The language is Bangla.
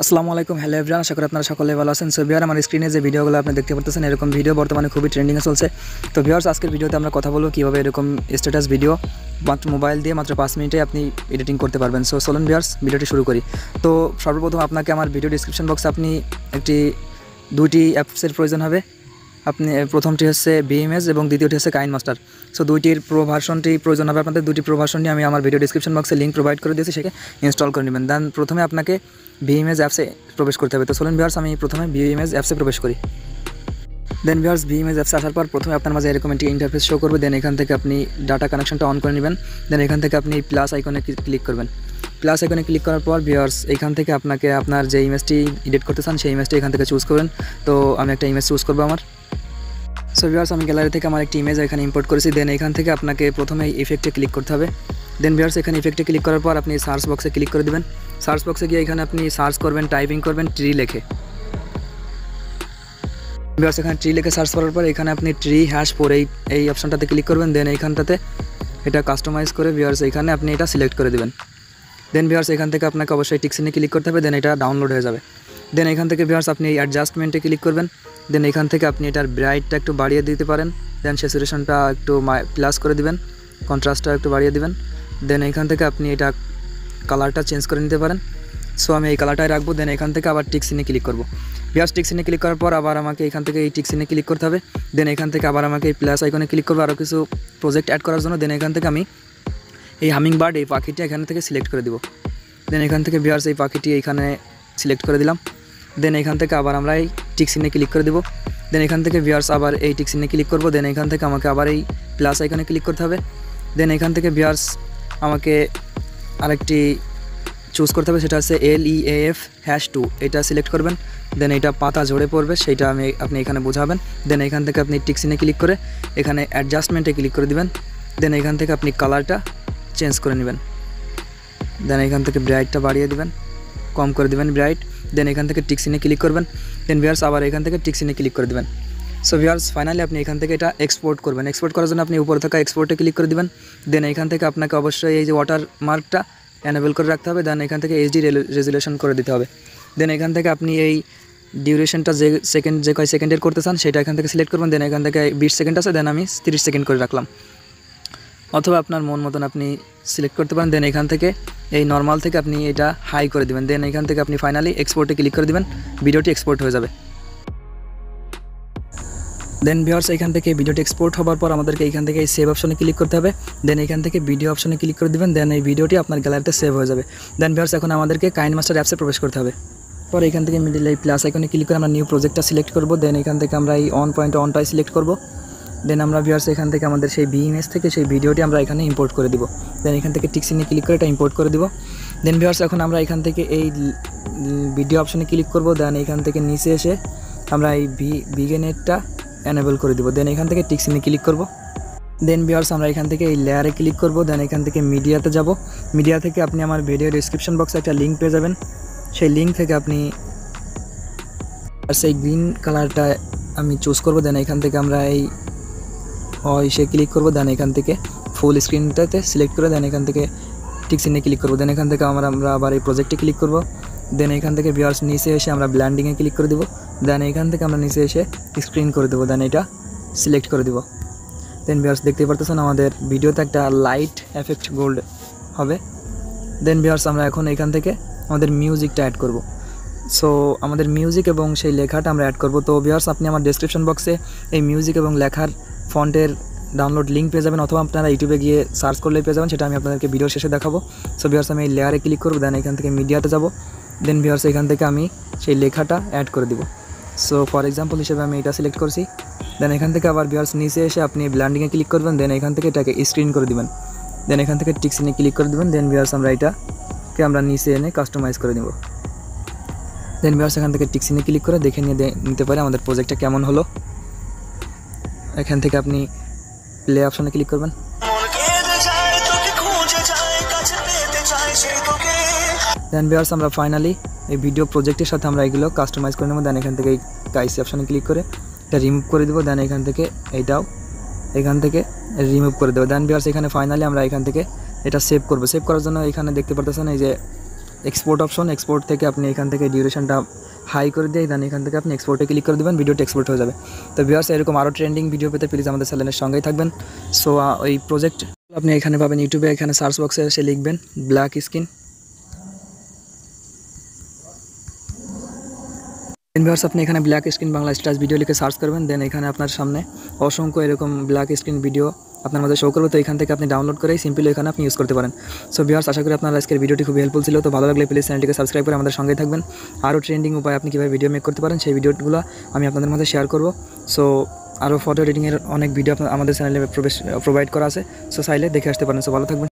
আসসালামু আলাইকুম, হ্যালো এভরিওয়ান। আশা করি আপনারা সকলে ভালো আছেন। সো ভিউয়ার, আমার স্ক্রিনে যে ভিডিওগুলো আপনি দেখতে পাচ্ছেন, এরকম ভিডিও বর্তমানে খুবই ট্রেন্ডিংয়ে চলছে। তো ভিউয়ার্স, আজকের ভিডিওতে আমরা কথা বলবো কীভাবে এরকম স্ট্যাটাস ভিডিও মাত্র মোবাইল দিয়ে মাত্র 5 মিনিটে আপনি এডিটিং করতে পারবেন। সো চলুন ভিউয়ার্স, ভিডিওটি শুরু করি। তো সর্বপ্রথম আপনাকে আমার ভিডিও ডিসক্রিপশন বক্সে আপনি দুইটি অ্যাপসের প্রয়োজন হবে। আপনি প্রথমটি হচ্ছে ভিএমএস এবং দ্বিতীয়টি হচ্ছে কাইন মাস্টার। সো দুইটির প্রো ভার্সনটি প্রয়োজন হবে আপনাদের। দুটি প্রো ভার্সনটি আমি আমার ভিডিও ডিসক্রিপশন বক্সে লিঙ্ক প্রোভাইড করে দিয়েছি, সেখানে ইনস্টল করে নেবেন। দেন প্রথমে আপনাকে ভিএমএস অ্যাপসে প্রবেশ করতে হবে। তো চলুন ভিউয়ার্স, আমি প্রথমে ভিএমএস অ্যাপসে প্রবেশ করি। দেন ভিউয়ার্স, ভিএমএস অ্যাপসে আসার পর প্রথমে আপনার মাঝে এরকম একটি ইন্টারফেস শো করবে। দেন এখান থেকে আপনি ডাটা কানেকশনটা অন করে নেবেন। দেন এখান থেকে আপনি প্লাস আইকনে ক্লিক করবেন। প্লাস আইকনে ক্লিক করার পর ভিউয়ার্স, এখান থেকে আপনাকে আপনার যে ইমেজটি এডিট করতে চান সেই ইমেজটি এখান থেকে চুজ করবেন। তো আমি একটা ইমেজ চুজ করবো আমার। সো ভিউয়ার্স, আমি গ্যালারি থেকে আমার একটি ইমেজ এখানে ইম্পোর্ট করেছি। দেন এখান থেকে আপনাকে প্রথমে ইফেক্টে ক্লিক করতে হবে। দেন ভিউয়ার্স, এখানে ইফেক্টে ক্লিক করার পর আপনি সার্চ বক্সে ক্লিক করে দেবেন। সার্চ বক্সে গিয়ে এখানে আপনি সার্চ করবেন, টাইপিং করবেন ট্রি লেখে। ভিউয়ার্স, এখানে ট্রি লেখে সার্চ করার পর এখানে আপনি ট্রি #4 এই অপশনটাতে ক্লিক করবেন। দেন এইখানটাতে এটা কাস্টমাইজ করে ভিউয়ার্স এখানে আপনি এটা সিলেক্ট করে দেবেন। দেন ভিউয়ার্স, এখান থেকে আপনাকে অবশ্যই টিকসিনে ক্লিক করতে হবে। দেন এটা ডাউনলোড হয়ে যাবে। দেন এখান থেকে ভিউয়ার্স আপনি এই অ্যাডজাস্টমেন্টে ক্লিক করবেন। দেন এখান থেকে আপনি এটার ব্রাইটটা একটু বাড়িয়ে দিতে পারেন। দেন স্যাচুরেশনটা একটু প্লাস করে দিবেন, কন্ট্রাস্টটা একটু বাড়িয়ে দিবেন। দেন এখান থেকে আপনি এটা কালারটা চেঞ্জ করে নিতে পারেন। সো আমি এই কালারটাই রাখবো। দেন এখান থেকে আবার টিকসিনে ক্লিক করব। ভিউয়ার্স, টিকসিনে ক্লিক করার পর আবার আমাকে এখান থেকে এই টিকসিনে ক্লিক করতে হবে। দেন এখান থেকে আবার আমাকে এই প্লাস আইকনে ক্লিক করবো আরও কিছু প্রজেক্ট অ্যাড করার জন্য। দেন এখান থেকে আমি এই হামিং বার্ড এই পাখিটি এখান থেকে সিলেক্ট করে দিব। দেন এখান থেকে ভিউয়ার্স এই পাখিটি এখানে সিলেক্ট করে দিলাম। দেন এখান থেকে আবার আমরা এই টিকসিনে ক্লিক করে দেব। দেন এখান থেকে ভিউয়ার্স আবার এই টিকসিনে ক্লিক করব। দেন এখান থেকে আমাকে আবার এই প্লাস আইকনে ক্লিক করতে হবে। দেন এখান থেকে ভিউয়ার্স আমাকে আরেকটি চুজ করতে হবে, সেটা হচ্ছে LEAF-2 এটা সিলেক্ট করবেন। দেন এটা পাতা ঝরে পড়বে, সেইটা আপনি এখানে বোঝাবেন। দেন এখান থেকে আপনি টিকসিনে ক্লিক করে এখানে অ্যাডজাস্টমেন্টে ক্লিক করে দিবেন। দেন এখান থেকে আপনি কালারটা চেঞ্জ করে নেবেন। দেন এখান থেকে ব্রাইটটা বাড়িয়ে দিবেন, কম করে দিবেন ব্রাইট। দেন এখান থেকে টিকসিনে ক্লিক করবেন। দেন ভিউয়ার্স আবার এখান থেকে টিকসিনে ক্লিক করে দিবেন। সো ভিউয়ার্স, ফাইনালি আপনি এখান থেকে এটা এক্সপোর্ট করবেন। এক্সপোর্ট করার জন্য আপনি উপরে থাকা এক্সপোর্টে ক্লিক করে দিবেন। দেন এখান থেকে আপনাকে অবশ্যই এই যে ওয়াটার মার্কটা এনেবল করে রাখতে হবে। দেন এখান থেকে HD রেজুলেশন করে দিতে হবে। দেন এখান থেকে আপনি এই ডিউরেশনটা যে কয় সেকেন্ডের করতে চান সেটা এখান থেকে সিলেক্ট করবেন। দেন এখান থেকে 20 সেকেন্ড আছে, দেন আমি 30 সেকেন্ড করে রাখলাম, অথবা আপনার মন মতন আপনি সিলেক্ট করতে পারেন। দেন এখান থেকে এই নর্মাল থেকে আপনি এটা হাই করে দিবেন। দেন এখান থেকে আপনি ফাইনালি এক্সপোর্টে ক্লিক করে দিবেন, ভিডিওটি এক্সপোর্ট হয়ে যাবে। দেন ভিউয়ার্স, এখান থেকে ভিডিওটি এক্সপোর্ট হওয়ার পর আমাদেরকে এখান থেকে এই সেভ অপশনে ক্লিক করতে হবে। দেন এখান থেকে ভিডিও অপশনে ক্লিক করে দিবেন। দেন এই ভিডিওটি আপনার গ্যালারিতে সেভ হয়ে যাবে। দেন ভিউয়ার্স, এখন আমাদেরকে কাইন মাস্টার অ্যাপসে প্রবেশ করতে হবে। পর এখান থেকে মিডিল এই প্লাস আইকনে ক্লিক করে আমরা নিউ প্রজেক্টটা সিলেক্ট করব। দেন এখান থেকে আমরা এই অনটাই সিলেক্ট করব। দেন আমরা ভিউয়ার্স এখান থেকে আমাদের সেই ভিএমএস থেকে সেই ভিডিওটি আমরা এখানে ইম্পোর্ট করে দিব। দেন এখান থেকে টিকসিনে ক্লিক করে এটা ইম্পোর্ট করে দিব। দেন ভিউয়ার্স, এখন আমরা এখান থেকে এই ভিডিও অপশনে ক্লিক করব। দেন এখান থেকে নিচে এসে আমরা এই ভিগেনেটটা এনেবল করে দিব। দেন এখান থেকে টিকসিনে ক্লিক করব। দেন ভিউয়ার্স, আমরা এখান থেকে এই লেয়ারে ক্লিক করব। দেন এখান থেকে মিডিয়াতে যাব। মিডিয়া থেকে আপনি আমার ভিডিও ডিসক্রিপশন বক্সে একটা লিঙ্ক পেয়ে যাবেন। সেই লিঙ্ক থেকে আপনি সেই গ্রিন কালারটা আমি চুজ করব। দেন এখান থেকে আমরা এই সে ক্লিক করব। দেন এখান থেকে ফুল স্ক্রিনটাতে সিলেক্ট করে দেন এখান থেকে টিকসিনে ক্লিক করব। দেন এখান থেকে আমরা আবার এই প্রজেক্টে ক্লিক করব। দেন এখান থেকে ভিউয়ার্স নিচে এসে আমরা ব্ল্যান্ডিংয়ে ক্লিক করে দেব। দেন এখান থেকে আমরা নিচে এসে স্ক্রিন করে দেবো। দেন এটা সিলেক্ট করে দেব। দেন ভিউয়ার্স দেখতে পারতেছেন আমাদের ভিডিওতে একটা লাইট এফেক্ট গোল্ড হবে। দেন ভিউয়ার্স, আমরা এখন এখান থেকে আমাদের মিউজিকটা অ্যাড করব। সো আমাদের মিউজিক এবং সেই লেখাটা আমরা অ্যাড করব। তো ভিউয়ার্স, আপনি আমার ডেসক্রিপশন বক্সে এই মিউজিক এবং লেখার ফন্টের ডাউনলোড লিঙ্ক পেয়ে যাবেন, অথবা আপনারা ইউটিউবে গিয়ে সার্চ করলেই পেয়ে যাবেন। সেটা আমি আপনাদেরকে ভিডিও শেষে দেখাবো। সো ভিউয়ার্স, আমি এই লেয়ারে ক্লিক করব। দেন এখান থেকে মিডিয়াতে যাব। দেন ভিউয়ার্স, এখান থেকে আমি সেই লেখাটা অ্যাড করে দিব। সো ফর এক্সাম্পল হিসেবে আমি এটা সিলেক্ট করছি। দেন এখান থেকে আবার ভিউয়ার্স নিচে এসে আপনি ব্ল্যান্ডিংয়ে ক্লিক করবেন। দেন এখান থেকে এটাকে স্ক্রিন করে দিবেন। দেন এখান থেকে টিকসিনে ক্লিক করে দেবেন। দেন ভিউয়ার্স, আমরা এটাকে আমরা নিচে এনে কাস্টমাইজ করে দেব। দেন ভিউয়ার্স, এখান থেকে টিকসিনে ক্লিক করে দেখে নিতে পারে আমাদের প্রজেক্টটা কেমন হলো। এখান থেকে আপনি প্লে অপশনে ক্লিক করবেন। দেন ভিউয়ার্স, আমরা ফাইনালি এই ভিডিও প্রজেক্টের সাথে আমরা এগুলো কাস্টমাইজ করে নেব। দেন এখান থেকে এই কাইসি অপশনে ক্লিক করে এটা রিমুভ করে দেবো। দেন এখান থেকে এইটাও এখান থেকে রিমুভ করে দেবো। দেন ভিউয়ার্স, এখানে ফাইনালি আমরা এখান থেকে এটা সেভ করব। সেভ করার জন্য এখানে দেখতে পারতেছেন এই যে এক্সপোর্ট অপশন, এক্সপোর্ট থেকে আপনি এখান থেকে ডিউরেশনটা হাই করে দিয়ে দেন এখান থেকে আপনি এক্সপোর্টে ক্লিক করে দেবেন, ভিডিওটা এক্সপোর্ট হয়ে যাবে। তো ভিউয়ার্স এরকম আরও ট্রেন্ডিং ভিডিও পেতে প্লিজ আমাদের চ্যানেলের সঙ্গেই থাকবেন। সো ওই প্রজেক্ট আপনি এখানে পাবেন ইউটিউবে, এখানে সার্চ বক্সে এসে লিখবেন ব্ল্যাক স্ক্রিন। ভিউয়ার্স আপনি এখানে black screen Bangla status video লিখে সার্চ করবেন, দেন এখানে আপনার সামনে অসংখ্য এরকম ব্ল্যাক স্ক্রিন ভিডিও আপনার মধ্যে শো করবে। তো এখান থেকে আপনি ডাউনলোড করেই সিম্পলি এখানে আপনি ইউজ করতে পারেন। সো ভিউয়ার্স আশা করি আপনার আজকের ভিডিওটি খুব হেল্পফুল ছিল। তো ভালো লাগলে প্লিজ চ্যানেলটিকে সাবস্ক্রাইব করে আমাদের সঙ্গেই থাকবেন। আরও ট্রেন্ডিং উপায় আপনি কীভাবে ভিডিও মেক করতে পারেন সেই ভিডিওগুলো আমি আপনাদের মধ্যে শেয়ার করব। সো আরও ফটো এডিটিংয়ের অনেক ভিডিও আমাদের চ্যানেলে প্রোভাইড করা আছে। সো চাইলে দেখে আসতে পারেন। সো ভালো থাকবেন।